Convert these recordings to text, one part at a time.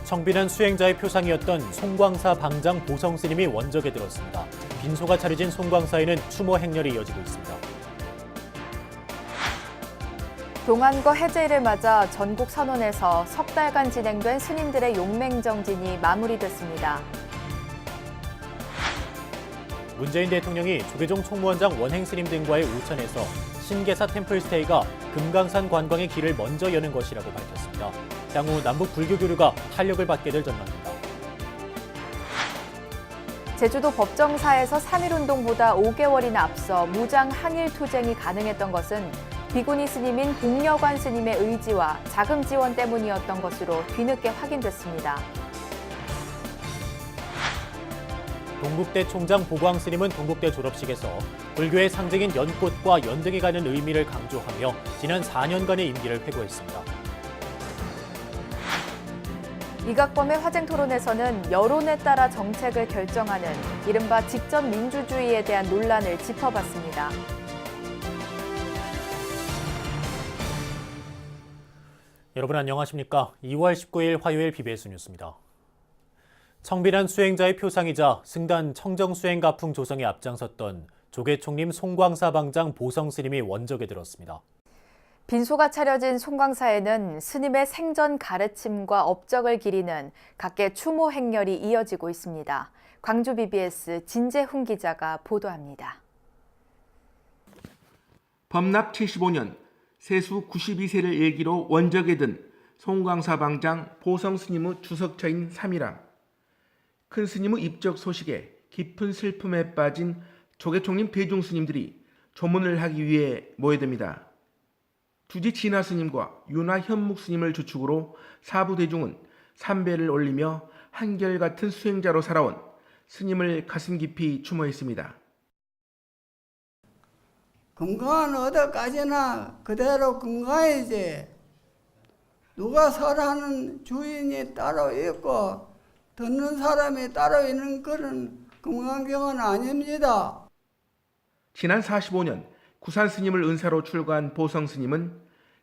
청빈한 수행자의 표상이었던 송광사 방장 보성 스님이 원적에 들었습니다. 빈소가 차려진 송광사에는 추모 행렬이 이어지고 있습니다. 동안거 해제일을 맞아 전국 선원에서 석 달간 진행된 스님들의 용맹정진이 마무리됐습니다. 문재인 대통령이 조계종 총무원장 원행 스님 등과의 우천에서 신계사 템플스테이가 금강산 관광의 길을 먼저 여는 것이라고 밝혔습니다. 향후 남북 불교 교류가 탄력을 받게 될 전망입니다. 제주도 법정사에서 3.1운동보다 5개월이나 앞서 무장 항일 투쟁이 가능했던 것은 비구니 스님인 복려관 스님의 의지와 자금 지원 때문이었던 것으로 뒤늦게 확인됐습니다. 동국대 총장 보광 스님은 동국대 졸업식에서 불교의 상징인 연꽃과 연등이 가는 의미를 강조하며 지난 4년간의 임기를 회고했습니다. 이각범의 화쟁 토론에서는 여론에 따라 정책을 결정하는 이른바 직접 민주주의에 대한 논란을 짚어봤습니다. 여러분 안녕하십니까? 2월 19일 화요일 BBS 뉴스입니다. 청빈한 수행자의 표상이자 승단 청정수행가풍 조성에 앞장섰던 조계총림 송광사 방장 보성 스님이 원적에 들었습니다. 빈소가 차려진 송광사에는 스님의 생전 가르침과 업적을 기리는 각계 추모 행렬이 이어지고 있습니다. 광주 BBS 진재훈 기자가 보도합니다. 범납 75년 세수 92세를 일기로 원적에 든 송광사 방장 보성 스님의 주석처인 3일암. 큰 스님의 입적 소식에 깊은 슬픔에 빠진 조계총림 대중 스님들이 조문을 하기 위해 모여듭니다. 주지 진화 스님과 윤화 현묵 스님을 주축으로 사부 대중은 삼배를 올리며 한결같은 수행자로 살아온 스님을 가슴 깊이 추모했습니다. 건강은 어디까지나 그대로 건강해야지. 누가 설하는 주인이 따로 있고 듣는 사람이 따로 있는 그런 건강경은 아닙니다. 지난 45년 구산 스님을 은사로 출가한 보성 스님은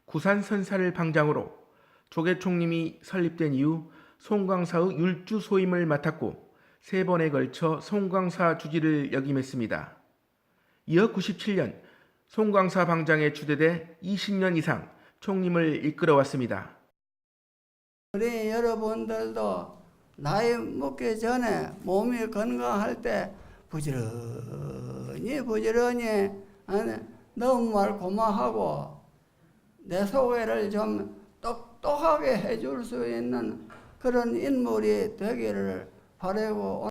구산 선사를 방장으로 조계총림이 설립된 이후 송광사의 율주 소임을 맡았고 3번에 걸쳐 송광사 주지를 역임했습니다. 이어 97년 송광사 방장에 추대돼 20년 이상 총림을 이끌어왔습니다. 우리 여러분들도 나이 먹기 전에 몸이 건강할 때 부지런히 너무 말 고마하고 내 소개를 좀 똑똑하게 해줄 수 있는 그런 인물이 되기를 바라고.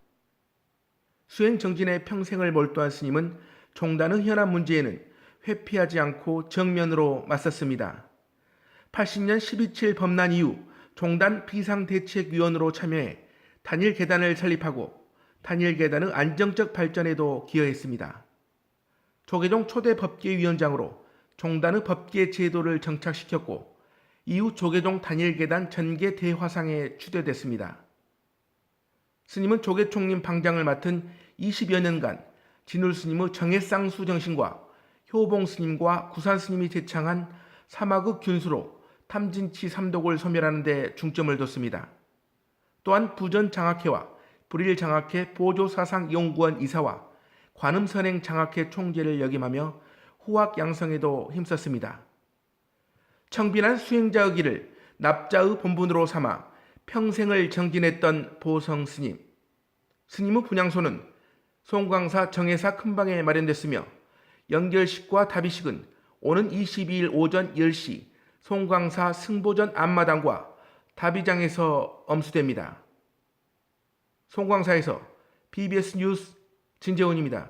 수행 정진에 평생을 몰두한 스님은 종단의 현안 문제에는 회피하지 않고 정면으로 맞섰습니다. 80년 12.7 법난 이후 종단 비상대책위원으로 참여해 단일계단을 설립하고 단일계단의 안정적 발전에도 기여했습니다. 조계종 초대 법계위원장으로 종단의 법계 제도를 정착시켰고 이후 조계종 단일계단 전계 대화상에 추대됐습니다. 스님은 조계총림 방장을 맡은 20여 년간 진울 스님의 정해쌍수 정신과 효봉 스님과 구산 스님이 제창한 사막의 균수로 탐진치 삼독을 소멸하는 데 중점을 뒀습니다. 또한 부전장학회와 불일장학회 보조사상연구원 이사와 관음선행장학회 총재를 역임하며 후학 양성에도 힘썼습니다. 청빈한 수행자의 길을 납자의 본분으로 삼아 평생을 정진했던 보성 스님. 스님의 분향소는 송광사 정해사 큰방에 마련됐으며 연결식과 답의식은 오는 22일 오전 10시 송광사 승보전 앞마당과 답의장에서 엄수됩니다. 송광사에서 BBS 뉴스 진재훈입니다.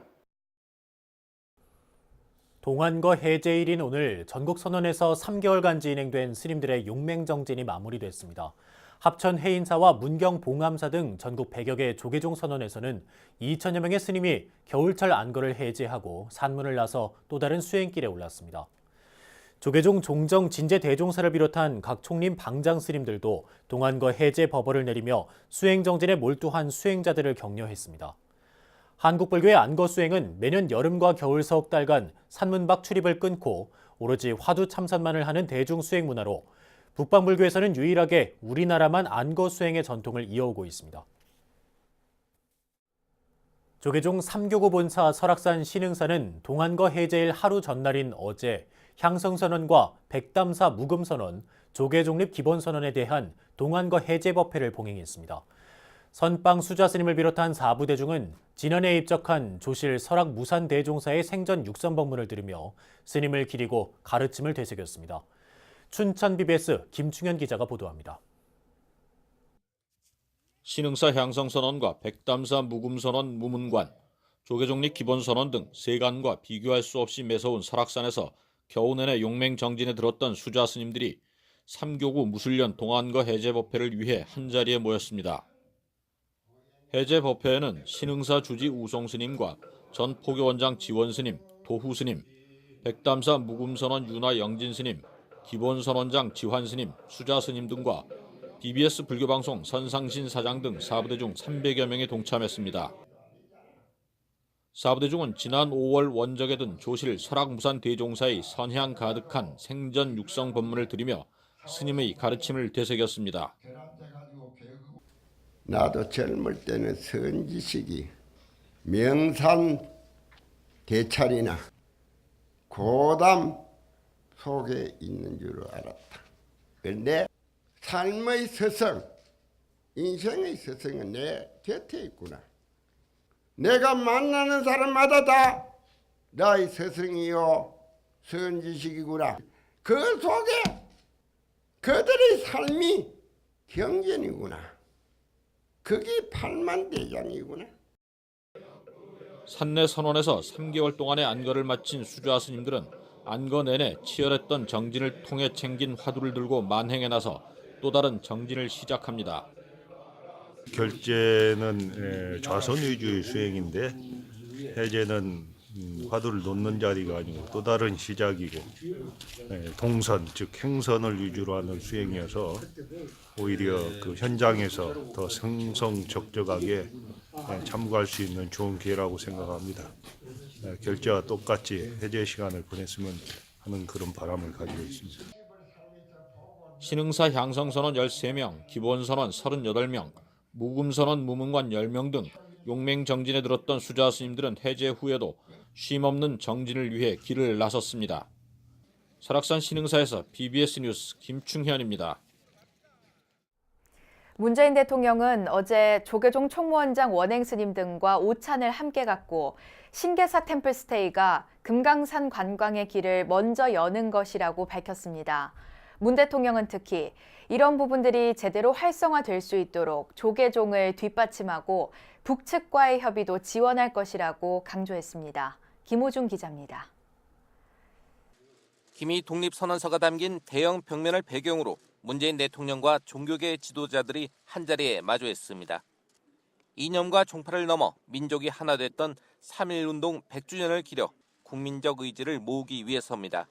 동안거 해제일인 오늘 전국 선원에서 3개월간 진행된 스님들의 용맹정진이 마무리됐습니다. 합천 해인사와 문경 봉암사 등 전국 100여 개 조계종 선원에서는 2천여 명의 스님이 겨울철 안거를 해제하고 산문을 나서 또 다른 수행길에 올랐습니다. 조계종 종정 진제 대종사를 비롯한 각 총림 방장 스님들도 동안거 해제 법어를 내리며 수행정진에 몰두한 수행자들을 격려했습니다. 한국불교의 안거 수행은 매년 여름과 겨울 석 달간 산문 밖 출입을 끊고 오로지 화두 참선만을 하는 대중 수행 문화로 북방불교에서는 유일하게 우리나라만 안거 수행의 전통을 이어오고 있습니다. 조계종 3교구 본사 설악산 신흥사는 동안거 해제일 하루 전날인 어제 향성선언과 백담사 묵음선언, 조계종립 기본선언에 대한 동안거 해제 법회를 봉행했습니다. 선빵 수자스님을 비롯한 사부대중은 지난해 입적한 조실 설악 무산대종사의 생전 육선법문을 들으며 스님을 기리고 가르침을 되새겼습니다. 춘천 BBS 김충현 기자가 보도합니다. 신흥사 향성선언과 백담사 묵음선언 무문관, 조계종립 기본선언 등 세간과 비교할 수 없이 매서운 설악산에서 겨우 내내 용맹정진에 들었던 수자 스님들이 3교구 무술년 동안거 해제 법회를 위해 한자리에 모였습니다. 해제 법회에는 신흥사 주지 우송 스님과 전 포교원장 지원 스님, 도후 스님, 백담사 묵음선언 윤화 영진 스님, 기본선언장 지환 스님, 수자 스님 등과 BBS 불교방송 선상신 사장 등 사부대중 300여 명이 동참했습니다. 사부대중은 지난 5월 원적에 든 조실 설악무산 대종사의 선향 가득한 생전 육성 법문을 들으며 스님의 가르침을 되새겼습니다. 나도 젊을 때는 선지식이 명산 대찰이나 고담 속에 있는 줄 알았다. 그런데 삶의 스승, 인생의 스승은 내 곁에 있구나. 내가 만나는 사람마다 다 나의 스승이요 선지식이구나. 그 속에 그들의 삶이 경전이구나. 그게 팔만대장이구나. 산내 선원에서 3개월 동안의 안거를 마친 수자 스님들은 안거 내내 치열했던 정진을 통해 챙긴 화두를 들고 만행에 나서 또 다른 정진을 시작합니다. 결제는 좌선 위주의 수행인데 해제는 화두를 놓는 자리가 아니고 또 다른 시작이고 동선 즉 행선을 위주로 하는 수행이어서 오히려 그 현장에서 더 성성적적하게 참고할 수 있는 좋은 기회라고 생각합니다. 결제와 똑같이 해제 시간을 보냈으면 하는 그런 바람을 가지고 있습니다. 신흥사 향성선언 13명, 기본선언 38명, 묵음선언 무문관 10명 등 용맹정진에 들었던 수자 스님들은 해제 후에도 쉼없는 정진을 위해 길을 나섰습니다. 설악산 신흥사에서 BBS 뉴스 김충현입니다. 문재인 대통령은 어제 조계종 총무원장 원행 스님 등과 오찬을 함께 갖고 신계사 템플스테이가 금강산 관광의 길을 먼저 여는 것이라고 밝혔습니다. 문 대통령은 특히 이런 부분들이 제대로 활성화될 수 있도록 조계종을 뒷받침하고 북측과의 협의도 지원할 것이라고 강조했습니다. 김호중 기자입니다. 기미 독립선언서가 담긴 대형 벽면을 배경으로 문재인 대통령과 종교계 지도자들이 한자리에 마주했습니다. 이념과 종파를 넘어 민족이 하나 됐던 3.1운동 100주년을 기려 국민적 의지를 모으기 위해서입니다.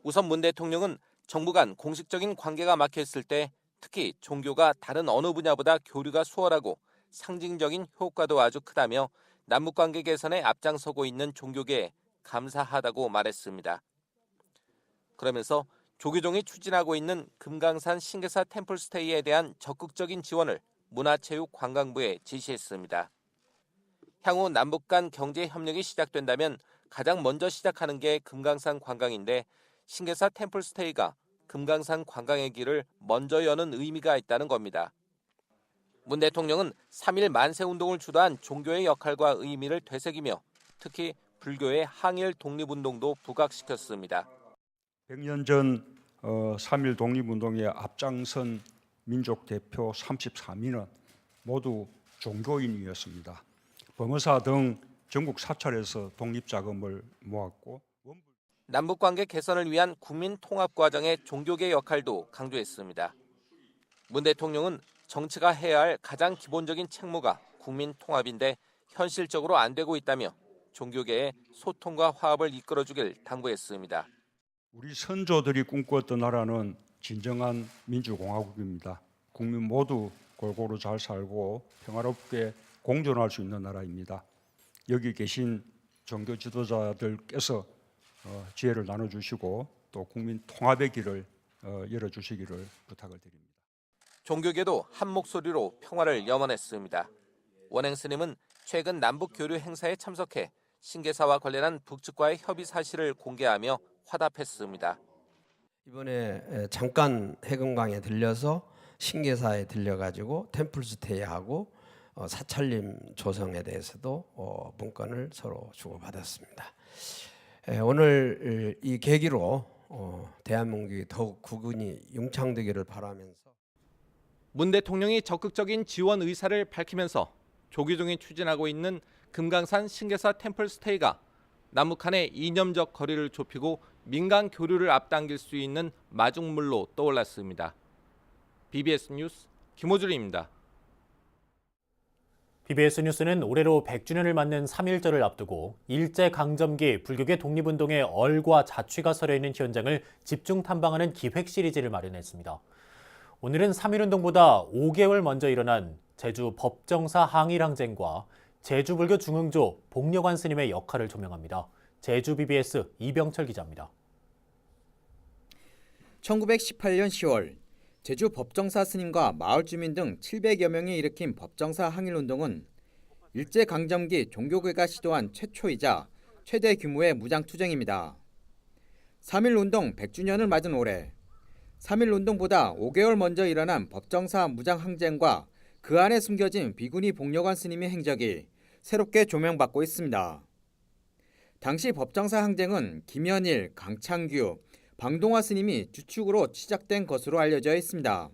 우선 문 대통령은 정부 간 공식적인 관계가 막혔을 때 특히 종교가 다른 어느 분야보다 교류가 수월하고 상징적인 효과도 아주 크다며 남북관계 개선에 앞장서고 있는 종교계에 감사하다고 말했습니다. 그러면서 조계종이 추진하고 있는 금강산 신계사 템플스테이에 대한 적극적인 지원을 문화체육관광부에 지시했습니다. 향후 남북 간 경제 협력이 시작된다면 가장 먼저 시작하는 게 금강산 관광인데 신계사 템플스테이가 금강산 관광의 길을 먼저 여는 의미가 있다는 겁니다. 문 대통령은 3.1 만세운동을 주도한 종교의 역할과 의미를 되새기며 특히 불교의 항일 독립운동도 부각시켰습니다. 100년 전 3.1 독립운동에 앞장선 민족 대표 33인은 모두 종교인이었습니다. 범어사 등 전국 사찰에서 독립자금을 모았고 남북관계 개선을 위한 국민 통합 과정의 종교계 역할도 강조했습니다. 문 대통령은 정치가 해야 할 가장 기본적인 책무가 국민 통합인데 현실적으로 안 되고 있다며 종교계의 소통과 화합을 이끌어주길 당부했습니다. 우리 선조들이 꿈꾸었던 나라는 진정한 민주공화국입니다. 국민 모두 골고루 잘 살고 평화롭게 공존할 수 있는 나라입니다. 여기 계신 종교 지도자들께서 지혜를 나눠주시고 또 국민 통합의 길을 열어주시기를 부탁을 드립니다. 종교계도 한 목소리로 평화를 염원했습니다. 원행 스님은 최근 남북 교류 행사에 참석해 신계사와 관련한 북측과의 협의 사실을 공개하며 화답했습니다. 이번에 잠깐 해금강에 들려서 신계사에 들려가지고 템플스테이하고 사찰림 조성에 대해서도 문건을 서로 주고받았습니다. 오늘 이 계기로 대한민국이 더욱 국운이 융창되기를 바라면서 문 대통령이 적극적인 지원 의사를 밝히면서 조계종이 추진하고 있는 금강산 신계사 템플스테이가 남북 간의 이념적 거리를 좁히고 민간 교류를 앞당길 수 있는 마중물로 떠올랐습니다. BBS 뉴스 김호준입니다. BBS 뉴스는 올해로 100주년을 맞는 3.1절을 앞두고 일제강점기 불교계 독립운동의 얼과 자취가 서려있는 현장을 집중 탐방하는 기획 시리즈를 마련했습니다. 오늘은 3.1운동보다 5개월 먼저 일어난 제주 법정사 항일항쟁과 제주불교 중흥조 복려관 스님의 역할을 조명합니다. 제주 BBS 이병철 기자입니다. 1918년 10월 제주 법정사 스님과 마을 주민 등 700여 명이 일으킨 법정사 항일운동은 일제강점기 종교계가 시도한 최초이자 최대 규모의 무장투쟁입니다. 3.1운동 100주년을 맞은 올해 3.1운동보다 5개월 먼저 일어난 법정사 무장항쟁과 그 안에 숨겨진 비구니 복려관 스님의 행적이 새롭게 조명받고 있습니다. 당시 법정사 항쟁은 김현일, 강창규, 방동화 스님이 주축으로 시작된 것으로 알려져 있습니다.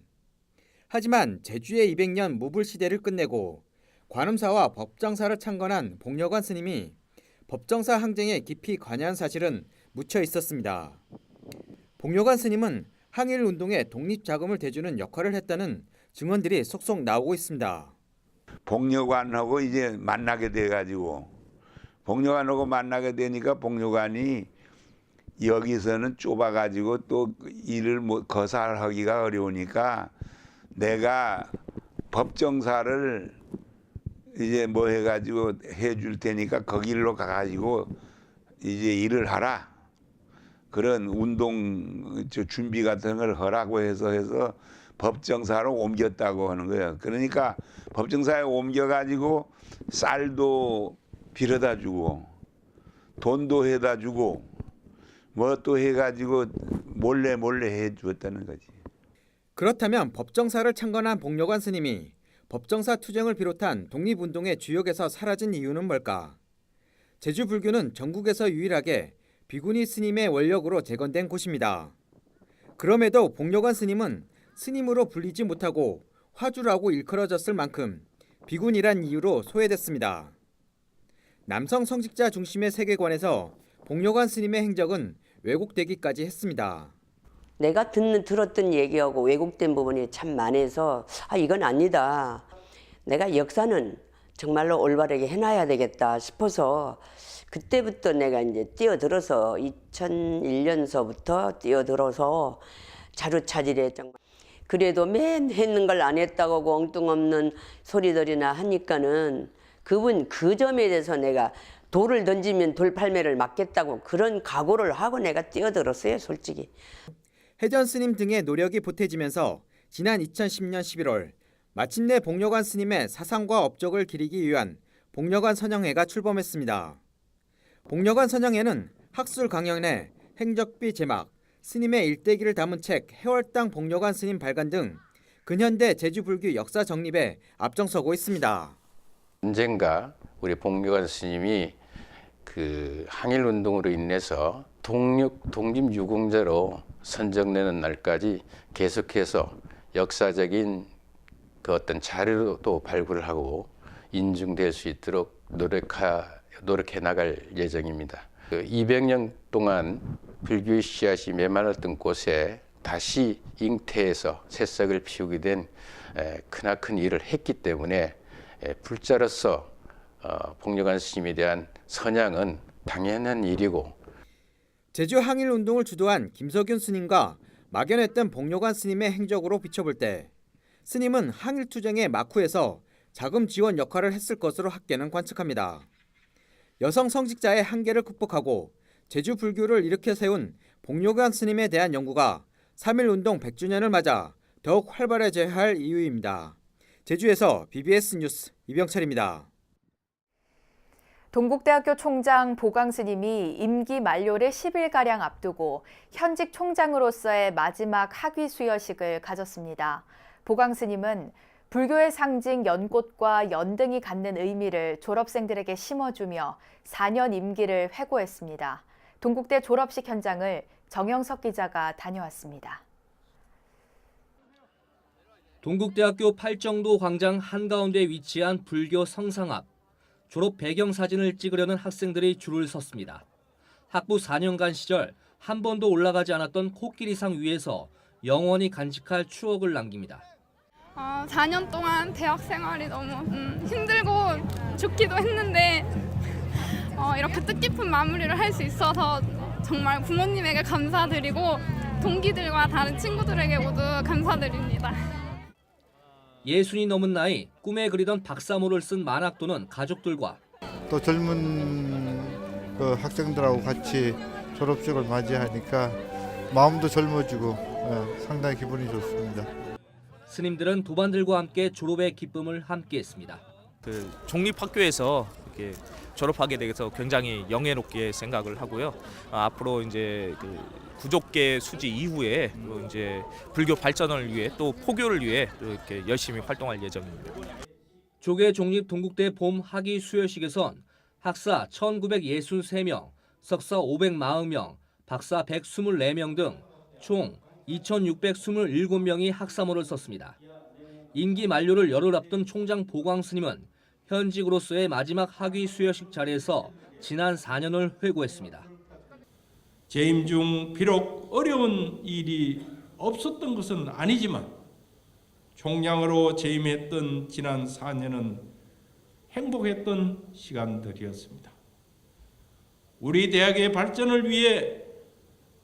하지만 제주의 200년 무불 시대를 끝내고 관음사와 법정사를 창건한 복려관 스님이 법정사 항쟁에 깊이 관여한 사실은 묻혀 있었습니다. 복려관 스님은 항일운동에 독립자금을 대주는 역할을 했다는 증언들이 속속 나오고 있습니다. 복려관하고 이제 만나게 돼가지고 복려관하고 만나게 되니까 복려관이 여기서는 좁아가지고 또 일을 거사하기가 어려우니까 내가 법정사를 이제 해가지고 해줄 테니까 거기로 가가지고 이제 일을 하라. 그런 운동 준비 같은 걸 하라고 해서 법정사로 옮겼다고 하는 거예요. 그러니까 법정사에 옮겨가지고 쌀도 빌어다 주고 돈도 해다 주고 뭐 또 해가지고 몰래 해주었다는 거지. 그렇다면 법정사를 창건한 복려관 스님이 법정사 투쟁을 비롯한 독립운동의 주역에서 사라진 이유는 뭘까? 제주 불교는 전국에서 유일하게 비구니 스님의 원력으로 재건된 곳입니다. 그럼에도 복려관 스님은 스님으로 불리지 못하고 화주라고 일컬어졌을 만큼 비구니란 이유로 소외됐습니다. 남성 성직자 중심의 세계관에서 복려관 스님의 행적은 왜곡되기까지 했습니다. 내가 들었던 얘기하고 왜곡된 부분이 참 많아서 이건 아니다. 내가 역사는 정말로 올바르게 해놔야 되겠다 싶어서 그때부터 내가 이제 뛰어들어서 2001년서부터 뛰어들어서 자루차질에 정말 그래도 맨 했는 걸 안 했다고 하고 엉뚱없는 소리들이나 하니까는 그분 그 점에 대해서 내가 돌을 던지면 돌팔매를 맞겠다고 그런 각오를 하고 내가 뛰어들었어요, 솔직히. 해전 스님 등의 노력이 보태지면서 지난 2010년 11월 마침내 복려관 스님의 사상과 업적을 기리기 위한 복려관 선영회가 출범했습니다. 복려관 선영회는 학술 강연회, 행적비 제막, 스님의 일대기를 담은 책 해월당 복려관 스님 발간 등 근현대 제주불교 역사 정립에 앞장서고 있습니다. 언젠가 우리 복려관 스님이 그 항일운동으로 인해서 독립유공자로 선정되는 날까지 계속해서 역사적인 그 어떤 자료도 발굴을 하고 인증될 수 있도록 노력해 나갈 예정입니다. 200년 동안 불교의 씨앗이 메말랐던 곳에 다시 잉태해서 새싹을 피우게 된 크나큰 일을 했기 때문에 불자로서 복려관 스님에 대한 선양은 당연한 일이고 제주 항일운동을 주도한 김석윤 스님과 막연했던 복려관 스님의 행적으로 비춰볼 때 스님은 항일투쟁의 막후에서 자금 지원 역할을 했을 것으로 학계는 관측합니다. 여성 성직자의 한계를 극복하고 제주 불교를 일으켜 세운 복려관 스님에 대한 연구가 3.1운동 100주년을 맞아 더욱 활발해져야 할 이유입니다. 제주에서 BBS 뉴스 이병철입니다. 동국대학교 총장 보광 스님이 임기 만료를 10일가량 앞두고 현직 총장으로서의 마지막 학위 수여식을 가졌습니다. 보광 스님은 불교의 상징 연꽃과 연등이 갖는 의미를 졸업생들에게 심어주며 4년 임기를 회고했습니다. 동국대 졸업식 현장을 정영석 기자가 다녀왔습니다. 동국대학교 팔정도 광장 한가운데 위치한 불교 성상 앞. 졸업 배경 사진을 찍으려는 학생들이 줄을 섰습니다. 학부 4년간 시절 한 번도 올라가지 않았던 코끼리상 위에서 영원히 간직할 추억을 남깁니다. 4년 동안 대학 생활이 너무 힘들고 좋기도 했는데 이렇게 뜻깊은 마무리를 할 수 있어서 정말 부모님에게 감사드리고 동기들과 다른 친구들에게 모두 감사드립니다. 60이 넘은 나이 꿈에 그리던 박사모를 쓴 만학도는 가족들과 또 젊은 그 학생들하고 같이 졸업식을 맞이하니까 마음도 젊어지고 상당히 기분이 좋습니다. 스님들은 도반들과 함께 졸업의 기쁨을 함께했습니다. 그 종립학교에서 이렇게 졸업하게 돼서 굉장히 영예롭게 생각을 하고요. 앞으로 이제 그 구족계 수지 이후에 또 이제 불교 발전을 위해 또 포교를 위해 또 이렇게 열심히 활동할 예정입니다. 조계 종립 동국대 봄 학위 수여식에선 학사 1963명, 석사 540명, 박사 124명 등 총 2,627명이 학사모를 썼습니다. 임기 만료를 열흘 앞둔 총장 보광 스님은 현직으로서의 마지막 학위 수여식 자리에서 지난 4년을 회고했습니다. 재임 중 비록 어려운 일이 없었던 것은 아니지만 총장으로 재임했던 지난 4년은 행복했던 시간들이었습니다. 우리 대학의 발전을 위해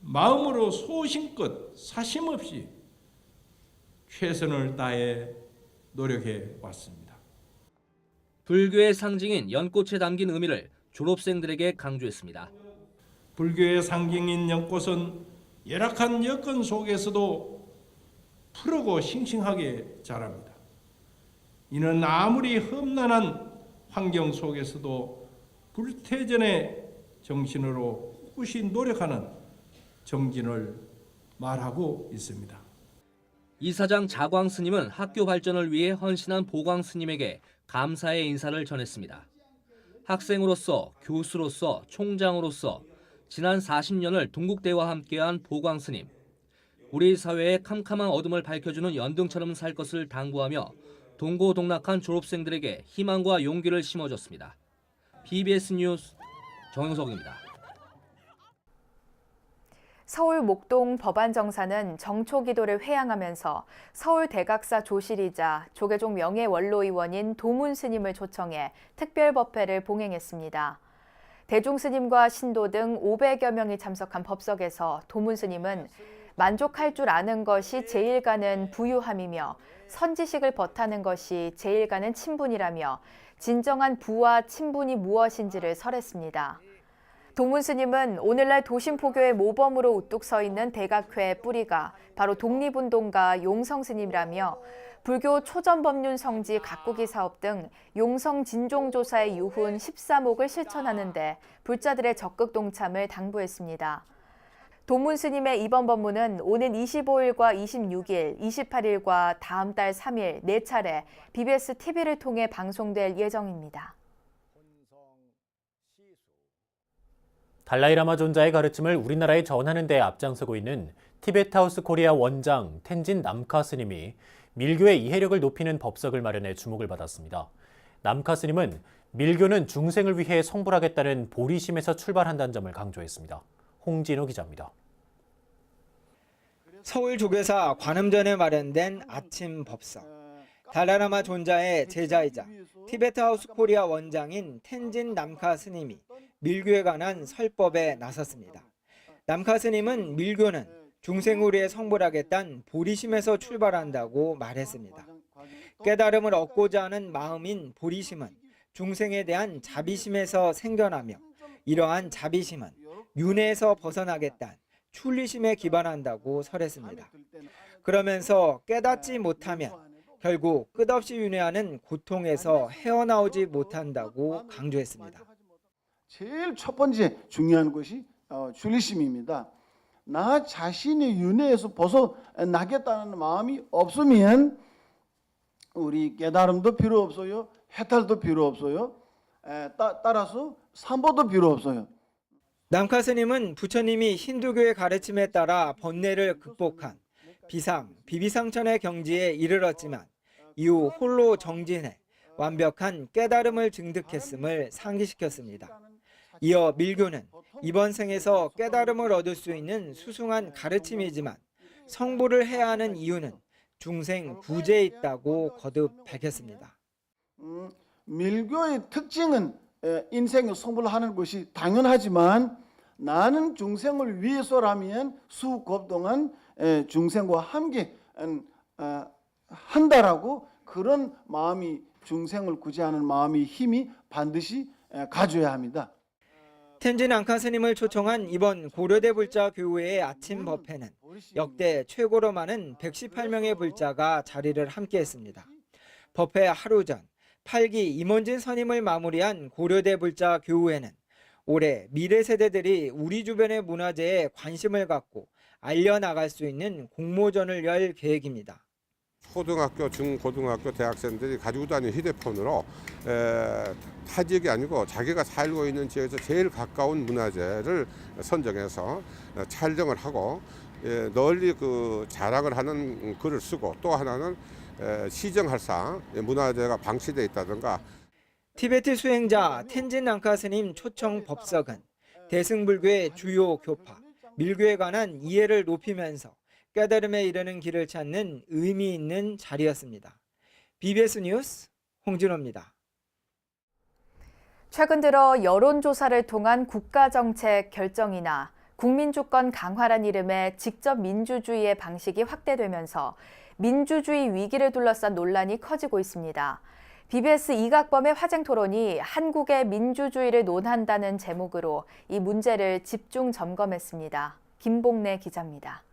마음으로 소신껏 사심없이 최선을 다해 노력해 왔습니다. 불교의 상징인 연꽃에 담긴 의미를 졸업생들에게 강조했습니다. 불교의 상징인 연꽃은 열악한 여건 속에서도 푸르고 싱싱하게 자랍니다. 이는 아무리 험난한 환경 속에서도 불태전의 정신으로 꿋꿋이 노력하는 정진을 말하고 있습니다. 이사장 자광 스님은 학교 발전을 위해 헌신한 보광 스님에게 감사의 인사를 전했습니다. 학생으로서, 교수로서, 총장으로서 지난 40년을 동국대와 함께한 보광 스님. 우리 사회의 캄캄한 어둠을 밝혀주는 연등처럼 살 것을 당부하며 동고동락한 졸업생들에게 희망과 용기를 심어줬습니다. BBS 뉴스 정영석입니다. 서울 목동 법안정사는 정초기도를 회양하면서 서울대각사 조실이자 조계종 명예원로의원인 도문 스님을 초청해 특별법회를 봉행했습니다. 대중스님과 신도 등 500여 명이 참석한 법석에서 도문 스님은 만족할 줄 아는 것이 제일 가는 부유함이며 선지식을 벗하는 것이 제일 가는 친분이라며 진정한 부와 친분이 무엇인지를 설했습니다. 도문 스님은 오늘날 도심포교의 모범으로 우뚝 서 있는 대각회의 뿌리가 바로 독립운동가 용성 스님이라며 불교 초전법륜 성지 가꾸기 사업 등 용성 진종조사의 유훈 13옥을 실천하는 데 불자들의 적극 동참을 당부했습니다. 도문 스님의 이번 법문은 오는 25일과 26일, 28일과 다음 달 3일 4차례 BBS TV를 통해 방송될 예정입니다. 달라이라마 존자의 가르침을 우리나라에 전하는 데 앞장서고 있는 티베트하우스 코리아 원장 텐진 남카 스님이 밀교의 이해력을 높이는 법석을 마련해 주목을 받았습니다. 남카 스님은 밀교는 중생을 위해 성불하겠다는 보리심에서 출발한다는 점을 강조했습니다. 홍진호 기자입니다. 서울 조계사 관음전에 마련된 아침 법석. 달라이라마 존자의 제자이자 티베트하우스 코리아 원장인 텐진 남카 스님이 밀교에 관한 설법에 나섰습니다. 남카 스님은 밀교는 중생을 위해 성불하겠다는 보리심에서 출발한다고 말했습니다. 깨달음을 얻고자 하는 마음인 보리심은 중생에 대한 자비심에서 생겨나며 이러한 자비심은 윤회에서 벗어나겠다는 출리심에 기반한다고 설했습니다. 그러면서 깨닫지 못하면 결국 끝없이 윤회하는 고통에서 헤어나오지 못한다고 강조했습니다. 제일 첫 번째 중요한 것이 출리심입니다. 나 자신이 윤회에서 벗어나겠다는 마음이 없으면 우리 깨달음도 필요 없어요. 해탈도 필요 없어요. 따라서 삼보도 필요 없어요. 남카 스님은 부처님이 힌두교의 가르침에 따라 번뇌를 극복한 비상, 비비상천의 경지에 이르렀지만 이후 홀로 정진해 완벽한 깨달음을 증득했음을 상기시켰습니다. 이어 밀교는 이번 생에서 깨달음을 얻을 수 있는 수승한 가르침이지만 성불을 해야 하는 이유는 중생 구제에 있다고 거듭 밝혔습니다. 밀교의 특징은 인생의 성불하는 것이 당연하지만 나는 중생을 위해서라면 수겁동안 중생과 함께 한다라고 그런 마음이 중생을 구제하는 마음이 힘이 반드시 가져야 합니다. 텐진 앙카 스님을 초청한 이번 고려대 불자 교우회의 아침 법회는 역대 최고로 많은 118명의 불자가 자리를 함께했습니다. 법회 하루 전 8기 임원진 선임을 마무리한 고려대 불자 교우회는 올해 미래 세대들이 우리 주변의 문화재에 관심을 갖고 알려나갈 수 있는 공모전을 열 계획입니다. 초등학교, 중고등학교, 대학생들이 가지고 다니는 휴대폰으로 타 지역이 아니고 자기가 살고 있는 지역에서 제일 가까운 문화재를 선정해서 촬영을 하고 널리 그 자랑을 하는 글을 쓰고 또 하나는 시정할상 문화재가 방치되어 있다든가. 티베트 수행자 텐진 앙카 스님 초청 법석은 대승불교의 주요 교파, 밀교에 관한 이해를 높이면서 깨달음에 이르는 길을 찾는 의미 있는 자리였습니다. BBS 뉴스 홍진호입니다. 최근 들어 여론조사를 통한 국가정책 결정이나 국민주권 강화란 이름의 직접 민주주의의 방식이 확대되면서 민주주의 위기를 둘러싼 논란이 커지고 있습니다. BBS 이각범의 화쟁토론이 한국의 민주주의를 논한다는 제목으로 이 문제를 집중 점검했습니다. 김봉래 기자입니다.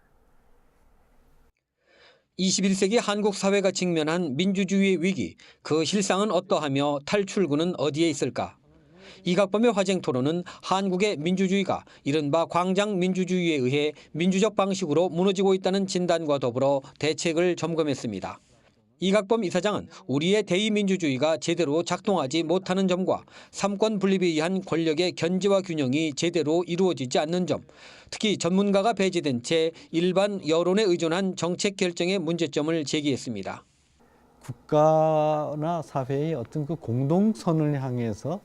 21세기 한국 사회가 직면한 민주주의의 위기, 그 실상은 어떠하며 탈출구는 어디에 있을까? 이각범의 화쟁토론은 한국의 민주주의가 이른바 광장 민주주의에 의해 민주적 방식으로 무너지고 있다는 진단과 더불어 대책을 점검했습니다. 이각범 이사장은 우리의 대의민주주의가 제대로 작동하지 못하는 점과 삼권 분립에 의한 권력의 견제와 균형이 제대로 이루어지지 않는 점, 특히 전문가가 배제된 채 일반 여론에 의존한 정책 결정의 문제점을 제기했습니다. 국가나 사회의 어떤 그 공동선을 향해서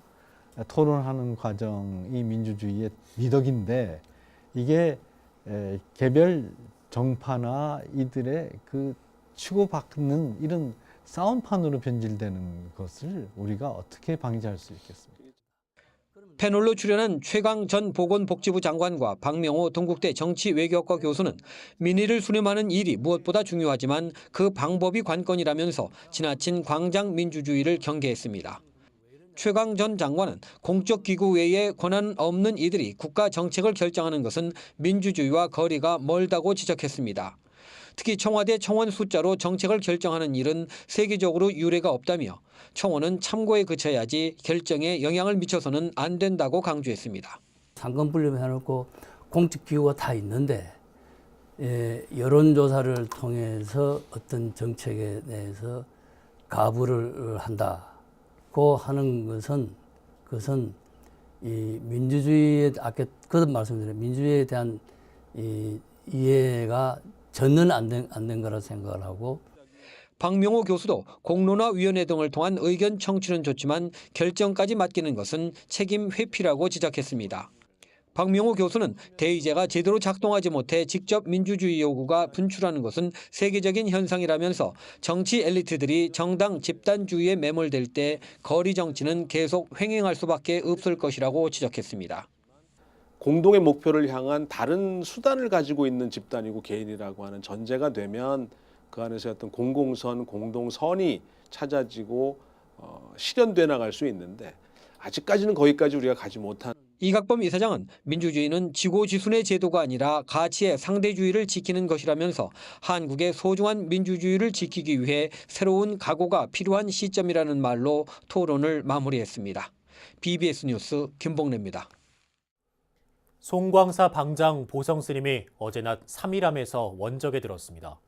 토론하는 과정이 민주주의의 미덕인데 이게 개별 정파나 이들의 그 치고받는 이런 싸움판으로 변질되는 것을 우리가 어떻게 방지할 수 있겠습니까? 패널로 출연한 최강 전 보건복지부 장관과 박명호 동국대 정치외교학과 교수는 민의를 수렴하는 일이 무엇보다 중요하지만 그 방법이 관건이라면서 지나친 광장 민주주의를 경계했습니다. 최강 전 장관은 공적 기구 외에 권한 없는 이들이 국가 정책을 결정하는 것은 민주주의와 거리가 멀다고 지적했습니다. 특히 청와대 청원 숫자로 정책을 결정하는 일은 세계적으로 유례가 없다며 청원은 참고에 그쳐야지 결정에 영향을 미쳐서는 안 된다고 강조했습니다. 상권 분립해놓고 공적 기구가 다 있는데 여론조사를 통해서 어떤 정책에 대해서 가부를 한다고 하는 것은 그것은 이 민주주의에 아까 거듭 말씀드린 민주주의에 대한 이 이해가 전혀 안 된 거라 생각을 하고 박명호 교수도 공론화위원회 등을 통한 의견 청취는 좋지만 결정까지 맡기는 것은 책임 회피라고 지적했습니다. 박명호 교수는 대의제가 제대로 작동하지 못해 직접 민주주의 요구가 분출하는 것은 세계적인 현상이라면서 정치 엘리트들이 정당 집단주의에 매몰될 때 거리 정치는 계속 횡행할 수밖에 없을 것이라고 지적했습니다. 공동의 목표를 향한 다른 수단을 가지고 있는 집단이고 개인이라고 하는 전제가 되면 그 안에서 어떤 공공선, 공동선이 찾아지고 실현돼 나갈 수 있는데 아직까지는 거기까지 우리가 가지 못한 이각범 이사장은 민주주의는 지고지순의 제도가 아니라 가치의 상대주의를 지키는 것이라면서 한국의 소중한 민주주의를 지키기 위해 새로운 각오가 필요한 시점이라는 말로 토론을 마무리했습니다. BBS 뉴스 김봉래입니다. 송광사 방장 보성 스님이 어제 낮 3일암에서 원적에 들었습니다.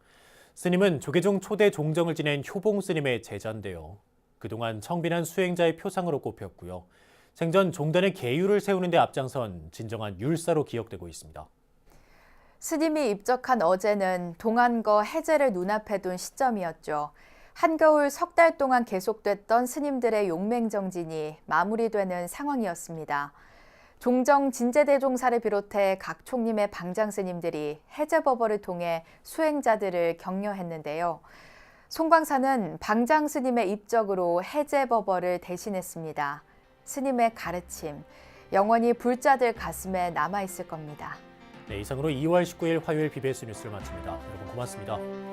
스님은 조계종 초대 종정을 지낸 효봉 스님의 제자인데요. 그동안 청빈한 수행자의 표상으로 꼽혔고요. 생전 종단의 계율을 세우는 데 앞장선 진정한 율사로 기억되고 있습니다. 스님이 입적한 어제는 동안거 해제를 눈앞에 둔 시점이었죠. 한겨울 석 달 동안 계속됐던 스님들의 용맹정진이 마무리되는 상황이었습니다. 종정 진제대종사를 비롯해 각 총림의 방장 스님들이 해제법어를 통해 수행자들을 격려했는데요. 송광사는 방장 스님의 입적으로 해제법어를 대신했습니다. 스님의 가르침, 영원히 불자들 가슴에 남아있을 겁니다. 네, 이상으로 2월 19일 화요일 BBS 뉴스를 마칩니다. 여러분 고맙습니다.